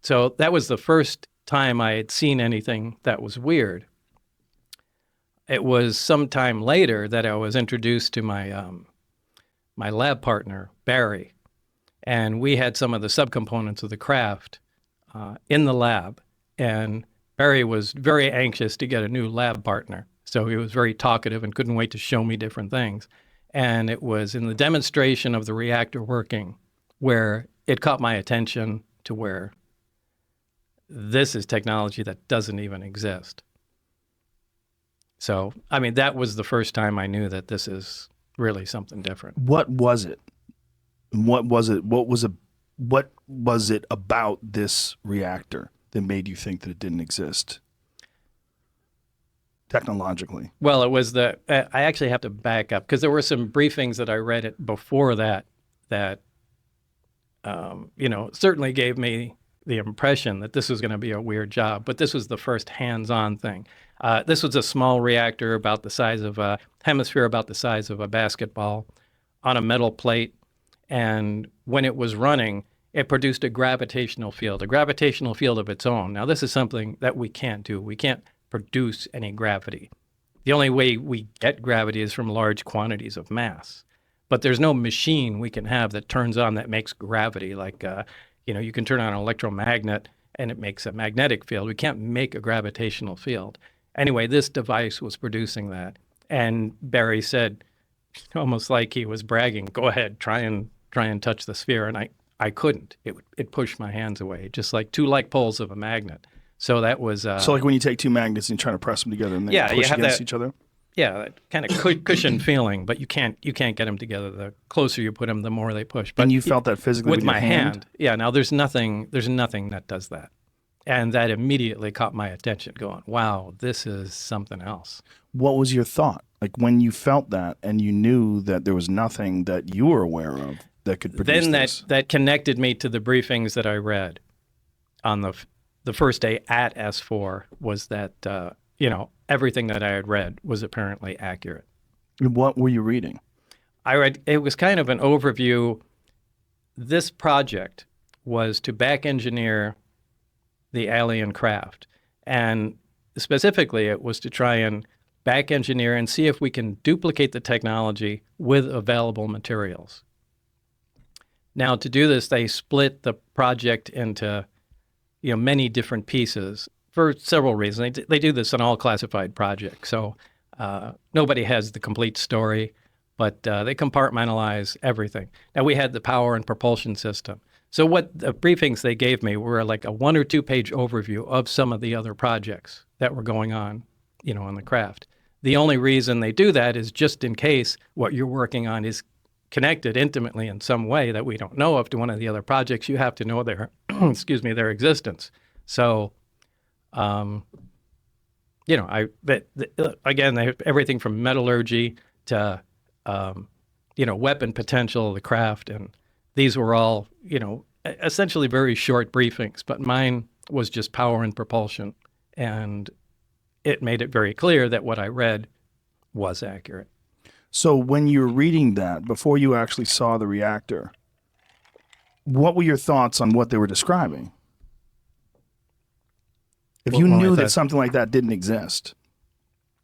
So that was the first time I had seen anything that was weird. It was sometime later that I was introduced to my lab partner, Barry, and we had some of the subcomponents of the craft in the lab. And Barry was very anxious to get a new lab partner. So he was very talkative and couldn't wait to show me different things. And it was in the demonstration of the reactor working where it caught my attention to where this is technology that doesn't even exist. So, I mean, that was the first time I knew that this is really something different. What was it? What was it? What was it about this reactor that made you think that it didn't exist technologically? Well, it was I actually have to back up because there were some briefings that I read it before that certainly gave me the impression that this was going to be a weird job, but this was the first hands-on thing. This was a small reactor about the size of a hemisphere, about the size of a basketball on a metal plate. And when it was running, it produced a gravitational field of its own. Now, this is something that we can't do. We can't produce any gravity. The only way we get gravity is from large quantities of mass. But there's no machine we can have that turns on that makes gravity. Like, you can turn on an electromagnet and it makes a magnetic field. We can't make a gravitational field. Anyway, this device was producing that. And Barry said, almost like he was bragging, go ahead, try and touch the sphere. And I couldn't. It pushed my hands away, just like two like poles of a magnet. So that was... so like when you take two magnets and you try to press them together and they push against each other? Yeah, that kind of cushion feeling, but you can't get them together. The closer you put them, the more they push. But and you felt that physically with my your hand? Yeah, now there's nothing that does that. And that immediately caught my attention going, wow, this is something else. What was your thought? Like when you felt that and you knew that there was nothing that you were aware of that could produce this? Then that connected me to the briefings that I read on the first day at S4 was that, everything that I had read was apparently accurate. What were you reading? It was kind of an overview. This project was to back engineer the alien craft. And specifically, it was to try and back engineer and see if we can duplicate the technology with available materials. Now, to do this, they split the project into many different pieces for several reasons. They do this on all classified projects. So nobody has the complete story, but they compartmentalize everything. Now, we had the power and propulsion system. So what the briefings they gave me were like a 1 or 2 page overview of some of the other projects that were going on, on the craft. The only reason they do that is just in case what you're working on is connected intimately in some way that we don't know of to one of the other projects. You have to know their, their existence. So, again, they have everything from metallurgy to, weapon potential of the craft. And these were all, essentially very short briefings, but mine was just power and propulsion. And it made it very clear that what I read was accurate. So when you were reading that, before you actually saw the reactor, what were your thoughts on what they were describing? If you knew that something like that didn't exist,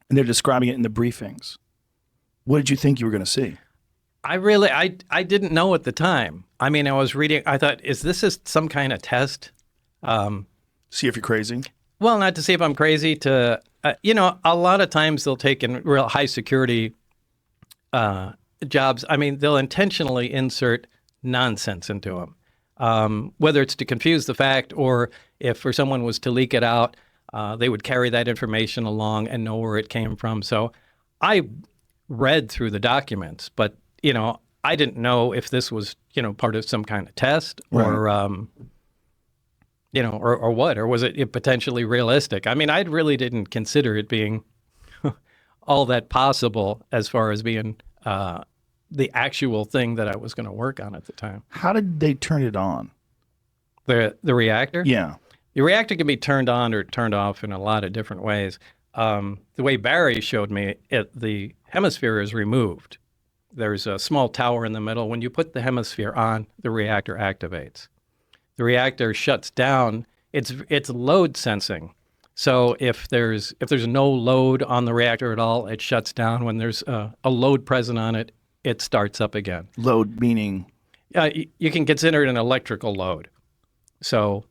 and they're describing it in the briefings, what did you think you were going to see? I didn't know at the time. I mean, I was reading, I thought, is this some kind of test? See if you're crazy? Well, not to see if I'm crazy, to, a lot of times they'll take in real high security jobs. I mean, they'll intentionally insert nonsense into them, whether it's to confuse the fact or if for someone was to leak it out, they would carry that information along and know where it came from. So I read through the documents, but, I didn't know if this was, part of some kind of test or, Right. Or what, or was it potentially realistic? I mean, I really didn't consider it being all that possible as far as being the actual thing that I was going to work on at the time. How did they turn it on? The reactor? Yeah. The reactor can be turned on or turned off in a lot of different ways. The way Barry showed me, the hemisphere is removed. There's a small tower in the middle. When you put the hemisphere on, the reactor activates. The reactor shuts down It's load sensing. So if there's no load on the reactor at all, it shuts down. When there's a load present on it, it starts up again. Load meaning? You can consider it an electrical load. So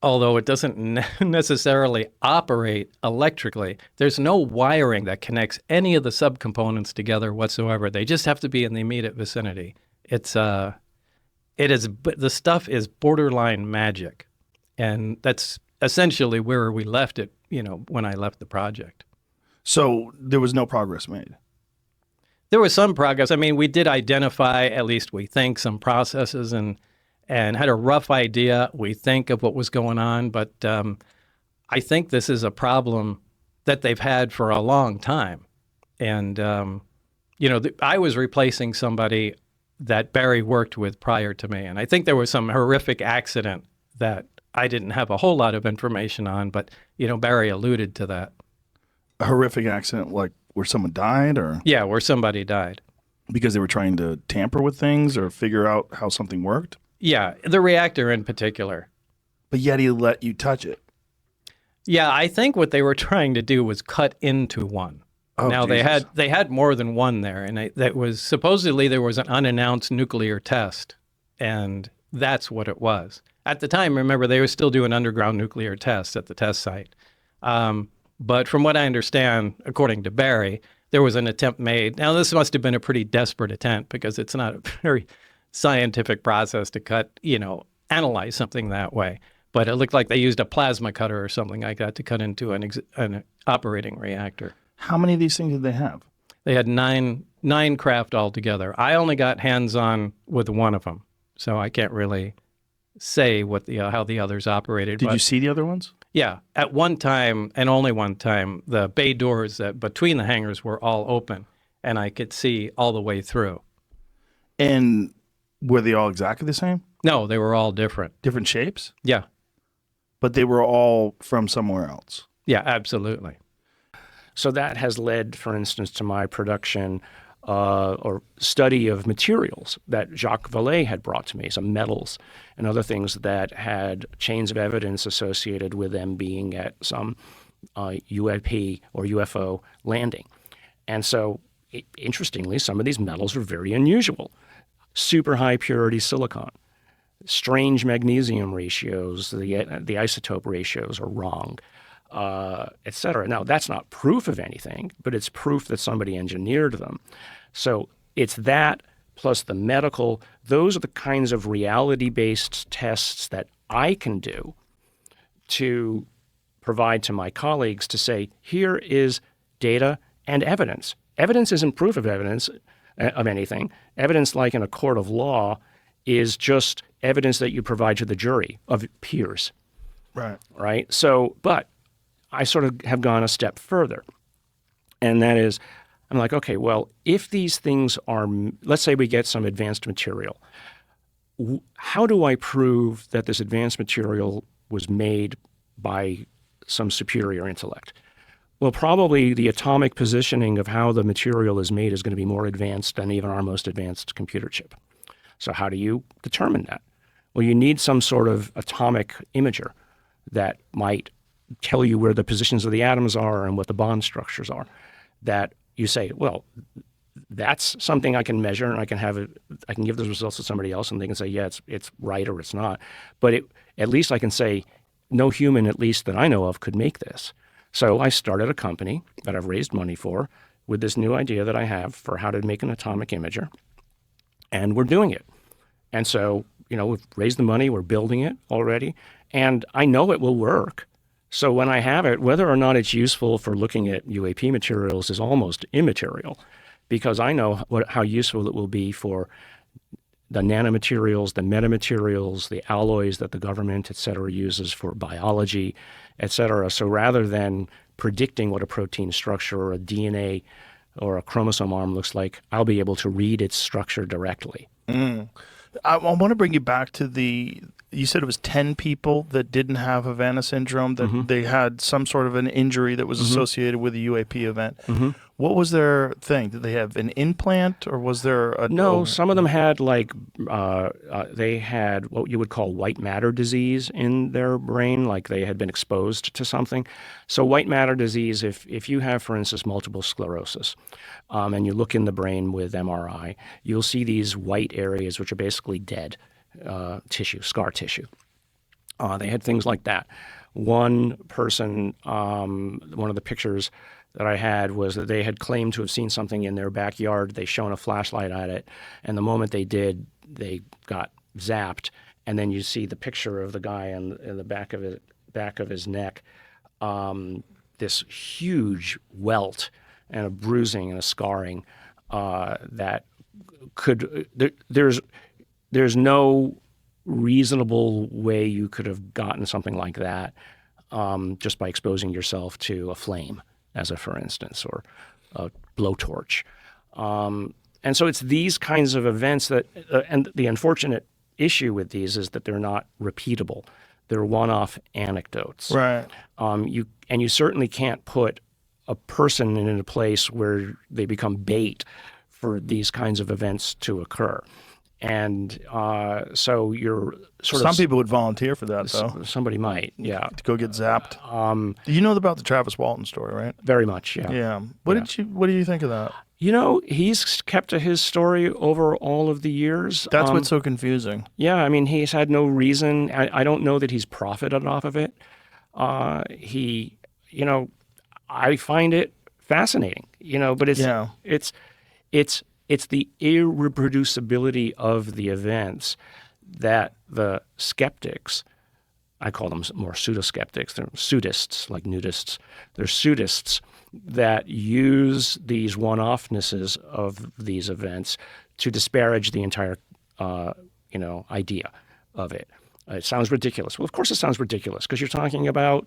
although it doesn't necessarily operate electrically, there's no wiring that connects any of the subcomponents together whatsoever. They just have to be in the immediate vicinity. The stuff is borderline magic, and that's essentially where we left it, when I left the project. So there was no progress made? There was some progress. I mean, we did identify, at least we think, some processes and had a rough idea, we think, of what was going on. But I think this is a problem that they've had for a long time. And, I was replacing somebody that Barry worked with prior to me. And I think there was some horrific accident that I didn't have a whole lot of information on, but, Barry alluded to that. A horrific accident, like where someone died, or? Yeah, where somebody died. Because they were trying to tamper with things or figure out how something worked? Yeah, the reactor in particular. But yet he let you touch it. Yeah, I think what they were trying to do was cut into one. Oh, now Jesus. they had more than one there, and that was supposedly there was an unannounced nuclear test, and that's what it was. At the time, remember, they were still doing underground nuclear tests at the test site. But from what I understand, according to Barry, there was an attempt made. Now, this must have been a pretty desperate attempt because it's not a very scientific process to analyze something that way. But it looked like they used a plasma cutter or something like that to cut into an operating reactor. How many of these things did they have? They had nine craft altogether. I only got hands-on with one of them, so I can't really say how the others operated. Did you see the other ones? Yeah. At one time, and only one time, the bay doors that between the hangars were all open, and I could see all the way through. And were they all exactly the same? No, they were all different. Different shapes? Yeah. But they were all from somewhere else? Yeah, absolutely. So that has led, for instance, to my production or study of materials that Jacques Vallée had brought to me, some metals and other things that had chains of evidence associated with them being at some UAP or UFO landing. And so, interestingly, some of these metals are very unusual. Super high purity silicon, strange magnesium ratios, the isotope ratios are wrong, et cetera. Now, that's not proof of anything, but it's proof that somebody engineered them. So it's that plus the medical. Those are the kinds of reality-based tests that I can do to provide to my colleagues to say, here is data and evidence. Evidence isn't proof of evidence of anything. Evidence, like in a court of law, is just evidence that you provide to the jury of peers. Right? So, but I sort of have gone a step further. And that is, I'm like, okay, well, if these things are, let's say we get some advanced material, how do I prove that this advanced material was made by some superior intellect? Well, probably the atomic positioning of how the material is made is going to be more advanced than even our most advanced computer chip. So how do you determine that? Well, you need some sort of atomic imager that might tell you where the positions of the atoms are and what the bond structures are. That you say, well, that's something I can measure, and I can give those results to somebody else, and they can say, yeah, it's right or it's not. But at least I can say, no human, at least that I know of, could make this. So I started a company that I've raised money for with this new idea that I have for how to make an atomic imager, and we're doing it. And so, we've raised the money, we're building it already, and I know it will work. So when I have it, whether or not it's useful for looking at UAP materials is almost immaterial, because I know how useful it will be for the nanomaterials, the metamaterials, the alloys that the government, et cetera, uses for biology, et cetera. So rather than predicting what a protein structure or a DNA or a chromosome arm looks like, I'll be able to read its structure directly. I want to bring you back to the you said it was 10 people that didn't have Havana syndrome, that they had some sort of an injury that was associated with a UAP event. What was their thing? Did they have an implant, or was there a... No, some of them had they had what you would call white matter disease in their brain, like they had been exposed to something. So white matter disease, if you have, for instance, multiple sclerosis, and you look in the brain with MRI, you'll see these white areas which are basically dead tissue, scar tissue. They had things like that. One person, one of the pictures that I had was that they had claimed to have seen something in their backyard. They shone a flashlight at it, and the moment they did, they got zapped. And then you see the picture of the guy in the back of his neck, this huge welt and a bruising and a scarring that could. There's no reasonable way you could have gotten something like that just by exposing yourself to a flame, as a for instance, or a blowtorch. And so it's these kinds of events that, and the unfortunate issue with these is that they're not repeatable. They're one-off anecdotes. Right. You certainly can't put a person in a place where they become bait for these kinds of events to occur. And so you're sort Some of... people would volunteer for that, though. Somebody might, yeah. To go get zapped. You know about the Travis Walton story, right? Very much, yeah. Yeah. What do you think of that? You know, he's kept to his story over all of the years. That's what's so confusing. Yeah, I mean, he's had no reason. I don't know that he's profited off of it. I find it fascinating, but it's the irreproducibility of the events that the skeptics, I call them more pseudo-skeptics, they're pseudists, like nudists, they're pseudists that use these one-offnesses of these events to disparage the entire, idea of it. It sounds ridiculous. Well, of course it sounds ridiculous, because you're talking about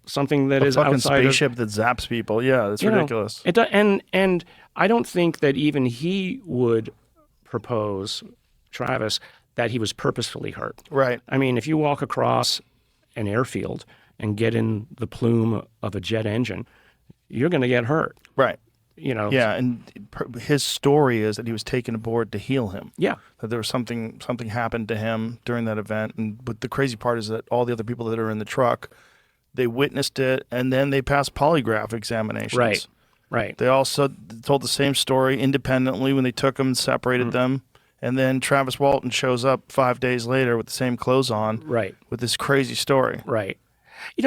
something that is outside outside spaceship that zaps people. Yeah, that's ridiculous. And I don't think that even he would propose, Travis, that he was purposefully hurt. Right. I mean, if you walk across an airfield and get in the plume of a jet engine, you're going to get hurt. Right. Yeah, and his story is that he was taken aboard to heal him. Yeah. That there was something happened to him during that event. But the crazy part is that all the other people that are in the truck, they witnessed it, and then they passed polygraph examinations. Right. They also told the same story independently when they took them and separated them. And then Travis Walton shows up 5 days later with the same clothes on. Right. With this crazy story. Right.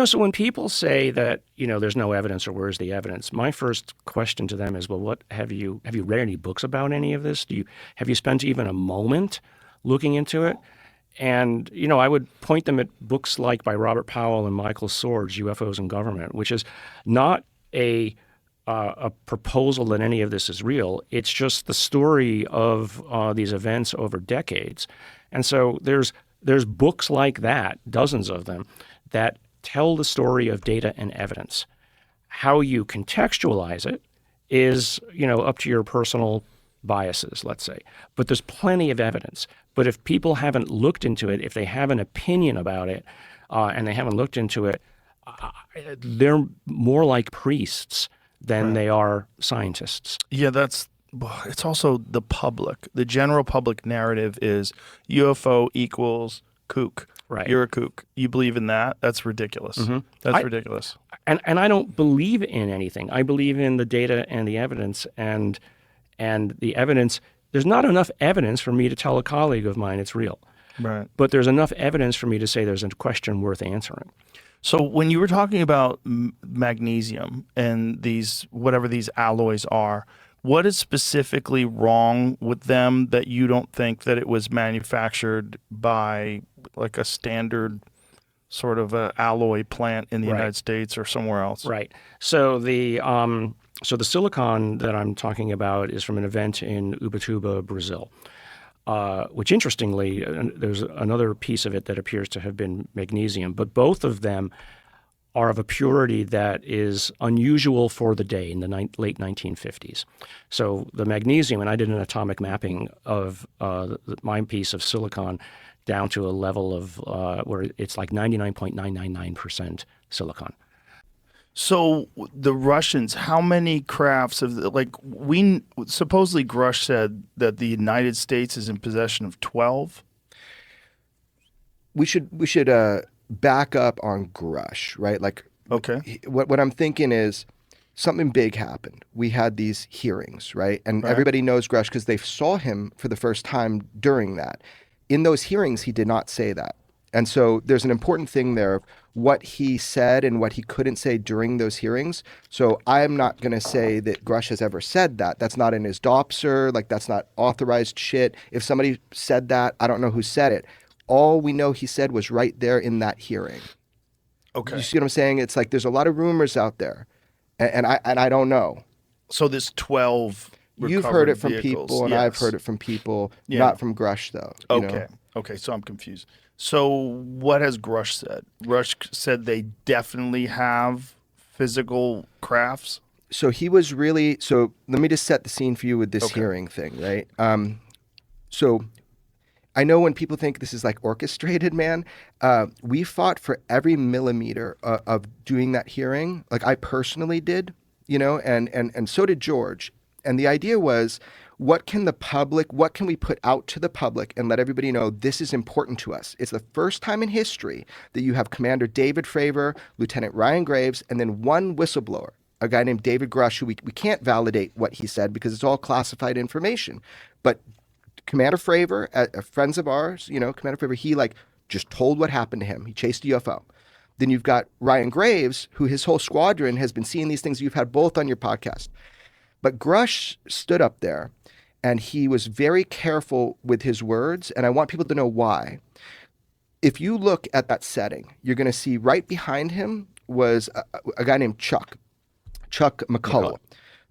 So when people say that, there's no evidence or where's the evidence, my first question to them is, well, what have you read any books about any of this? Have you spent even a moment looking into it? And, I would point them at books like by Robert Powell and Michael Sword's UFOs and Government, which is not a proposal that any of this is real. It's just the story of these events over decades. And so there's books like that, dozens of them, that tell the story of data and evidence. How you contextualize it is, up to your personal biases, let's say. But there's plenty of evidence. But if people haven't looked into it, if they have an opinion about it, and they haven't looked into it, they're more like priests than they are scientists. Yeah, it's also the public. The general public narrative is UFO equals kook. Right. You're a kook. You believe in that? That's ridiculous. That's ridiculous. And I don't believe in anything. I believe in the data and the evidence, and the evidence. There's not enough evidence for me to tell a colleague of mine it's real. Right. But there's enough evidence for me to say there's a question worth answering. So when you were talking about magnesium and whatever these alloys are, what is specifically wrong with them that you don't think that it was manufactured by like a standard sort of a alloy plant in the United States or somewhere else? Right. So the silicon that I'm talking about is from an event in Ubatuba, Brazil, which interestingly, there's another piece of it that appears to have been magnesium, but both of them are of a purity that is unusual for the day in the late 1950s. So the magnesium, and I did an atomic mapping of my piece of silicon down to a level of where it's like 99.999% silicon. So the Russians, how many crafts of we supposedly Grush said that the United States is in possession of 12. We should back up on Grush, right? Like, Okay. what I'm thinking is something big happened. We had these hearings, right? And everybody knows Grush because they saw him for the first time during that. In those hearings, he did not say that. And so there's an important thing there of what he said and what he couldn't say during those hearings. So I'm not going to say that Grush has ever said that. That's not in his DOPSR. Like, that's not authorized shit. If somebody said that, I don't know who said it. All we know he said was right there in that hearing. Okay. You see what I'm saying? It's like there's a lot of rumors out there, and I don't know. So this 12 You've heard it recovered from vehicles, people, and yes. I've heard it from people, Yeah. not from Grush, though. you know? Okay. Okay, so I'm confused. So what has Grush said? Grush said they definitely have physical crafts. So he was really, so let me just set the scene for you with this hearing thing, right? So I know when people think this is like orchestrated, man, we fought for every millimeter of doing that hearing. Like, I personally did, and so did George. And the idea was, what can we put out to the public and let everybody know this is important to us? It's the first time in history that you have Commander David Fravor, Lieutenant Ryan Graves, and then one whistleblower, a guy named David Grush, who we can't validate what he said because it's all classified information. But Commander Fravor, friends of ours, Commander Fravor, he just told what happened to him. He chased a UFO. Then you've got Ryan Graves, who his whole squadron has been seeing these things. You've had both on your podcast. But Grush stood up there, and he was very careful with his words, and I want people to know why. If you look at that setting, you're going to see right behind him was a guy named Chuck McCullough.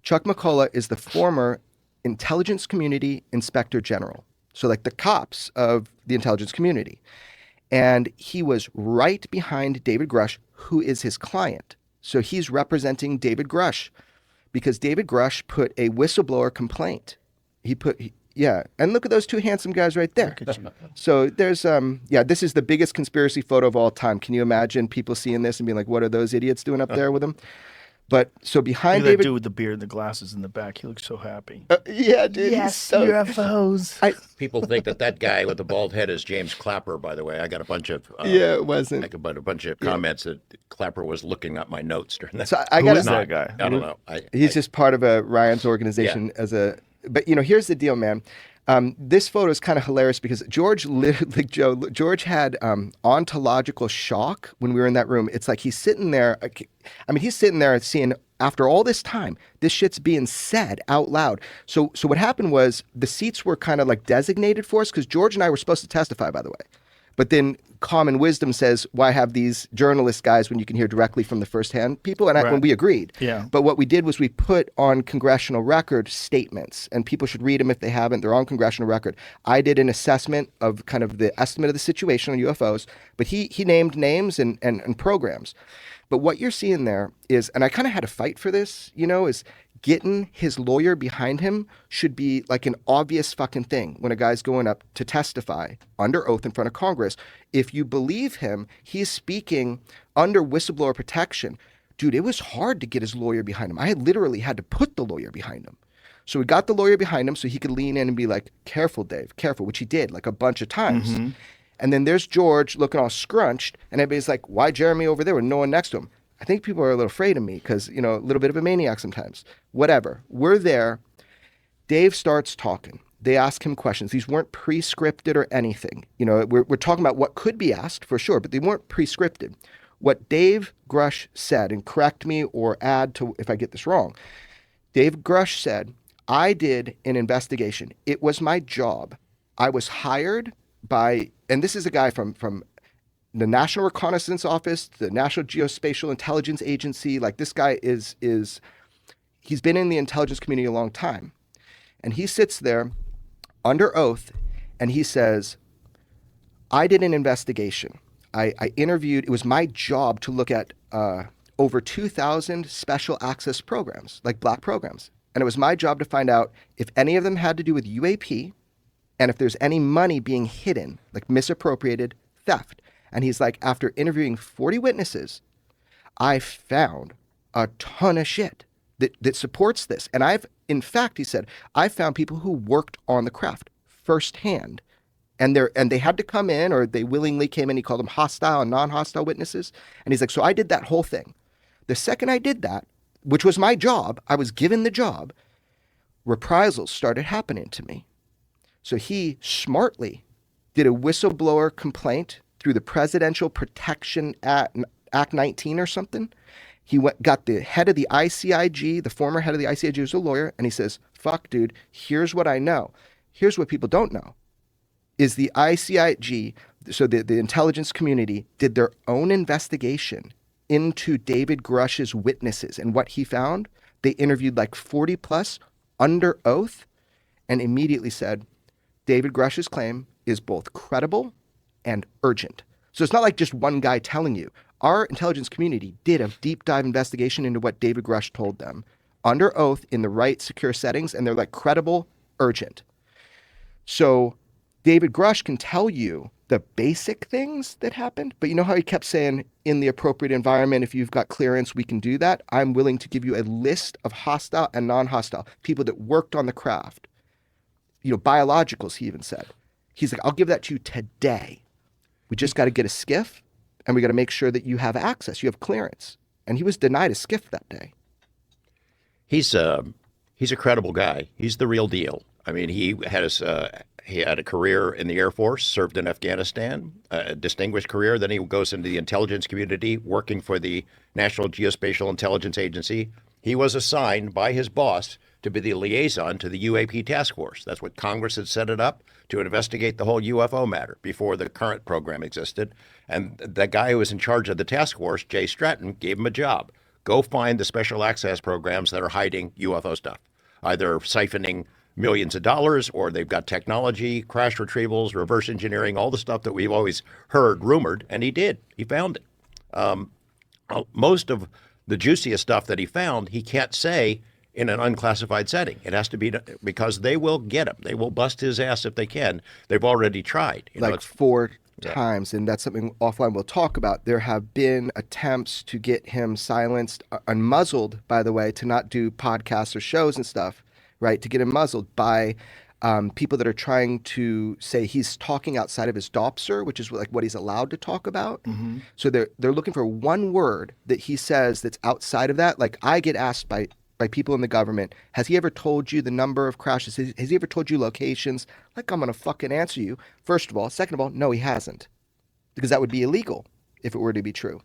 Chuck McCullough is the former Intelligence Community Inspector General. So like the cops of the intelligence community. And he was right behind David Grush, who is his client. So he's representing David Grush because David Grush put a whistleblower complaint. And look at those two handsome guys right there. So there's, this is the biggest conspiracy photo of all time. Can you imagine people seeing this and being like, what are those idiots doing up there with him? But so behind Look at that David, dude with the beard and the glasses in the back. He looks so happy. yeah, dude, Yes, he's so, UFOs. People think that guy with the bald head is James Clapper, by the way. I got a bunch of it wasn't. a bunch of comments that Clapper was looking up my notes during that. So I Who got is that guy? I don't know. He's just part of Ryan's organization but here's the deal, man. This photo is kind of hilarious because George had ontological shock when we were in that room. It's like he's sitting there. He's sitting there seeing, after all this time, this shit's being said out loud. So what happened was the seats were kind of like designated for us because George and I were supposed to testify, by the way. But then common wisdom says, why have these journalist guys when you can hear directly from the firsthand people? And when we agreed. Yeah. But what we did was we put on congressional record statements, and people should read them if they haven't. They're on congressional record. I did an assessment of kind of the estimate of the situation on UFOs, but he named names and programs. But what you're seeing there is, and I kind of had to fight for this, is getting his lawyer behind him should be like an obvious fucking thing when a guy's going up to testify under oath in front of Congress. If you believe him, he's speaking under whistleblower protection. Dude, it was hard to get his lawyer behind him. I literally had to put the lawyer behind him. So we got the lawyer behind him so he could lean in and be like, careful, Dave, careful, which he did like a bunch of times. Mm-hmm. And then there's George looking all scrunched, and everybody's like, why Jeremy over there with no one next to him? I think people are a little afraid of me because, a little bit of a maniac sometimes. Whatever. We're there. Dave starts talking. They ask him questions. These weren't pre-scripted or anything. We're talking about what could be asked for sure, but they weren't pre-scripted. What Dave Grush said, and correct me or add to if I get this wrong, Dave Grush said, I did an investigation. It was my job. I was hired by, and this is a guy from the National Reconnaissance Office, the National Geospatial Intelligence Agency. Like, this guy he's been in the intelligence community a long time. And he sits there under oath and he says, I did an investigation. I interviewed, it was my job to look at over 2,000 special access programs, like black programs. And it was my job to find out if any of them had to do with UAP and if there's any money being hidden, like misappropriated, theft. And he's like, after interviewing 40 witnesses, I found a ton of shit that supports this. And in fact, he said, I found people who worked on the craft firsthand. And they had to come in, or they willingly came in. He called them hostile and non-hostile witnesses. And he's like, so I did that whole thing. The second I did that, which was my job, I was given the job, reprisals started happening to me. So he smartly did a whistleblower complaint through the Presidential Protection Act 19 or something. He got the head of the ICIG, the former head of the ICIG, who's a lawyer, and he says, fuck, dude, here's what I know. Here's what people don't know, is the ICIG, so the intelligence community, did their own investigation into David Grush's witnesses. And what he found, they interviewed like 40 plus under oath and immediately said, David Grush's claim is both credible and urgent. So it's not like just one guy telling you. Our intelligence community did a deep dive investigation into what David Grush told them under oath in the right secure settings, and they're like credible, urgent. So David Grush can tell you the basic things that happened, but you know how he kept saying, in the appropriate environment, if you've got clearance, we can do that. I'm willing to give you a list of hostile and non-hostile people that worked on the craft. You know, biologicals, he even said. He's like, I'll give that to you today. We just got to get a skiff, and we got to make sure that you have access, you have clearance. And he was denied a skiff that day. He's a credible guy. He's the real deal. I mean, he had a career in the Air Force, served in Afghanistan, a distinguished career. Then he goes into the intelligence community, working for the National Geospatial Intelligence Agency. He was assigned by his boss to be the liaison to the UAP task force. That's what Congress had set it up, to investigate the whole UFO matter before the current program existed. And the guy who was in charge of the task force, Jay Stratton, gave him a job. Go find the special access programs that are hiding UFO stuff, either siphoning millions of dollars, or they've got technology, crash retrievals, reverse engineering, all the stuff that we've always heard rumored. And he did. He found it. Most of the juiciest stuff that he found, he can't say in an unclassified setting. It has to be, because they will get him. They will bust his ass if they can. They've already tried. You know, Like 4 times, and that's something offline we'll talk about. There have been attempts to get him silenced, unmuzzled, by the way, to not do podcasts or shows and stuff, right? To get him muzzled by people that are trying to say he's talking outside of his DOPSR, which is like what he's allowed to talk about. Mm-hmm. So they're looking for one word that he says that's outside of that. Like, I get asked by people in the government, has he ever told you the number of crashes? Has he ever told you locations? Like, I'm going to fucking answer you, first of all. Second of all, no, he hasn't. Because that would be illegal if it were to be true.